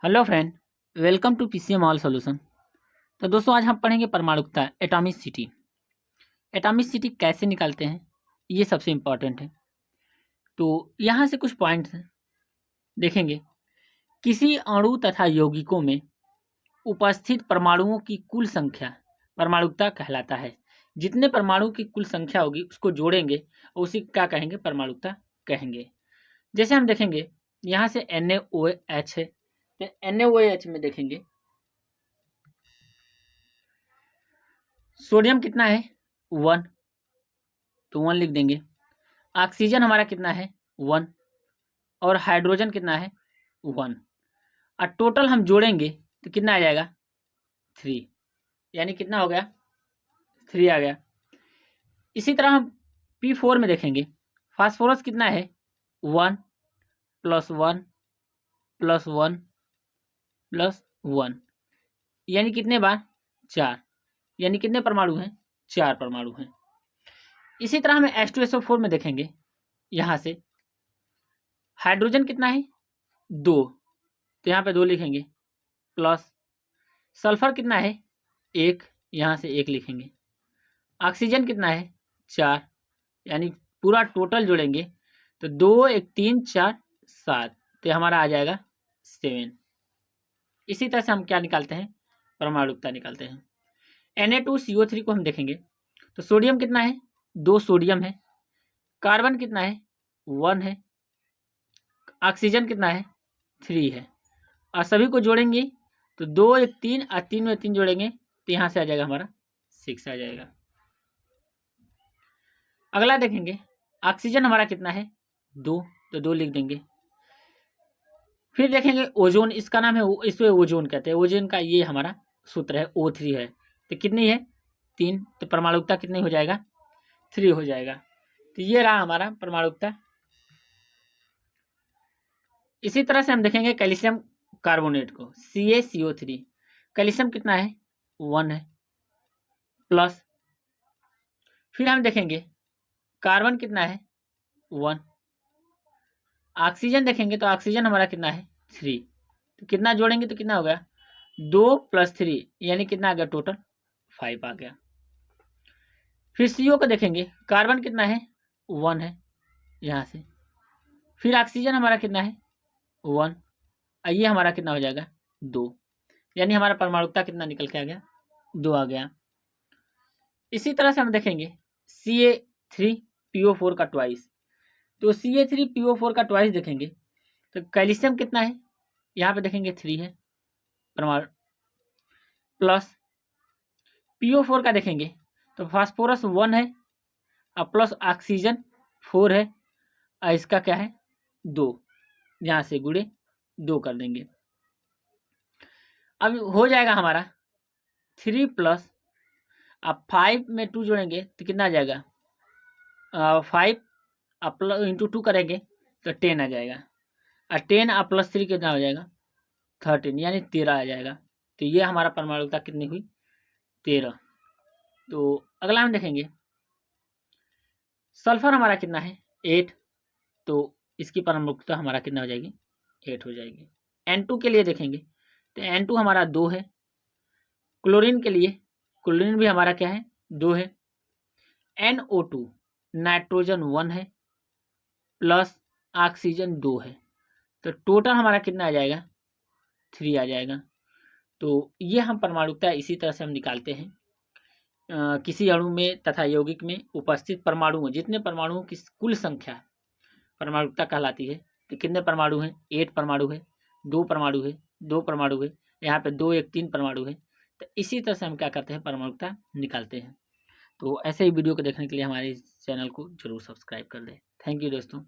Hello friend, welcome to PCM all solution. तो दोस्तों आज हम पढ़ेंगे परमाणुकता एटॉमिसिटी। एटॉमिसिटी कैसे निकालते हैं ये सबसे इम्पॉर्टेंट है। तो यहाँ से कुछ पॉइंट्स हैं, देखेंगे। किसी अणु तथा यौगिकों में उपस्थित परमाणुओं की कुल संख्या परमाणुकता कहलाता है। जितने परमाणु की कुल संख्या होगी उसको जोड़ेंगे और उसी क्या कहेंगे, परमाणुकता कहेंगे। जैसे हम देखेंगे यहाँ से NaOH है, तो NaOH में देखेंगे सोडियम कितना है 1, तो 1 लिख देंगे। ऑक्सीजन हमारा कितना है 1 और हाइड्रोजन कितना है 1 और टोटल हम जोड़ेंगे तो कितना आ जाएगा 3, यानी कितना हो गया 3 आ गया। इसी तरह हम P4 में देखेंगे फास्फोरस कितना है 1 + 1 + 1 + 1, यानी कितने बार 4, यानी कितने परमाणु हैं 4 परमाणु हैं। इसी तरह हमें H2SO4 में देखेंगे, यहाँ से हाइड्रोजन कितना है 2, तो यहाँ पे 2 लिखेंगे, प्लस सल्फर कितना है 1, यहाँ से 1 लिखेंगे। ऑक्सीजन कितना है 4, यानी पूरा टोटल जोड़ेंगे तो 2 1 3 4 7, तो हमारा आ जाएगा 7। इसी तरह से हम क्या निकालते हैं, परमाणुकता निकालते हैं। Na2CO3 को हम देखेंगे तो सोडियम कितना है 2 सोडियम है, कार्बन कितना है 1 है, ऑक्सीजन कितना है 3 है और सभी को जोड़ेंगे तो 2 1 3 और 3 में 3 जोड़ेंगे तो यहाँ से आ जाएगा हमारा 6 आ जाएगा। अगला देखेंगे ऑक्सीजन हमारा कितना है 2, तो 2 लिख देंगे। फिर देखेंगे ओजोन, इसका नाम है, इसमें ओजोन कहते हैं। ओजोन का ये हमारा सूत्र है O3 है, तो कितनी है 3, तो परमाणुकता कितनी हो जाएगा 3 हो जाएगा। तो ये रहा हमारा परमाणुकता। इसी तरह से हम देखेंगे कैल्शियम कार्बोनेट को CaCO3, कैल्शियम कितना है 1 है, प्लस फिर हम देखेंगे कार्बन कितना है 1, ऑक्सीजन देखेंगे तो ऑक्सीजन हमारा कितना है 3, तो कितना जोड़ेंगे तो कितना हो गया 2 + 3, यानी कितना आ गया टोटल 5 आ गया। फिर CO को देखेंगे, कार्बन कितना है 1 है यहाँ से, फिर ऑक्सीजन हमारा कितना है 1 और ये हमारा कितना हो जाएगा 2, यानी हमारा परमाणुकता कितना निकल के आ गया 2 आ गया। इसी तरह से हम देखेंगे Ca3PO4 का ट्वाइस, तो Ca3PO4 का ट्वाइस देखेंगे तो कैल्शियम कितना है, यहाँ पे देखेंगे 3 है परमाणु, प्लस PO4 का देखेंगे तो फास्फोरस 1 है और प्लस ऑक्सीजन 4 है और इसका क्या है 2, यहाँ से गुणे 2 कर देंगे। अब हो जाएगा हमारा 3 प्लस, अब 5 में 2 जोड़ेंगे तो कितना आ जाएगा 5 प्लस इंटू 2 करेंगे तो 10 आ जाएगा और 10 और प्लस 3 कितना हो जाएगा 13, यानी 13 आ जाएगा। तो ये हमारा परमाणुकता कितनी हुई 13। तो अगला हम देखेंगे सल्फर हमारा कितना है 8, तो इसकी परमाणुकता हमारा कितना हो जाएगी 8 हो जाएगी। N2 के लिए देखेंगे तो N2 हमारा 2 है, क्लोरीन के लिए क्लोरीन भी हमारा क्या है 2 है, NO2 नाइट्रोजन 1 है, प्लस ऑक्सीजन 2 है, तो टोटल हमारा कितना आ जाएगा 3 आ जाएगा। तो ये हम परमाणुकता इसी तरह से हम निकालते हैं। किसी अणु में तथा यौगिक में उपस्थित परमाणुओं, जितने परमाणुओं की कुल संख्या परमाणुकता कहलाती है। तो कितने परमाणु हैं 8 परमाणु है, 2 परमाणु है, 2 परमाणु है, यहाँ पे 2 1 3 परमाणु है। तो इसी तरह से हम क्या करते हैं परमाणुकता निकालते हैं। तो ऐसे ही वीडियो को देखने के लिए हमारे इस चैनल को जरूर सब्सक्राइब कर दें। थैंक यू दोस्तों।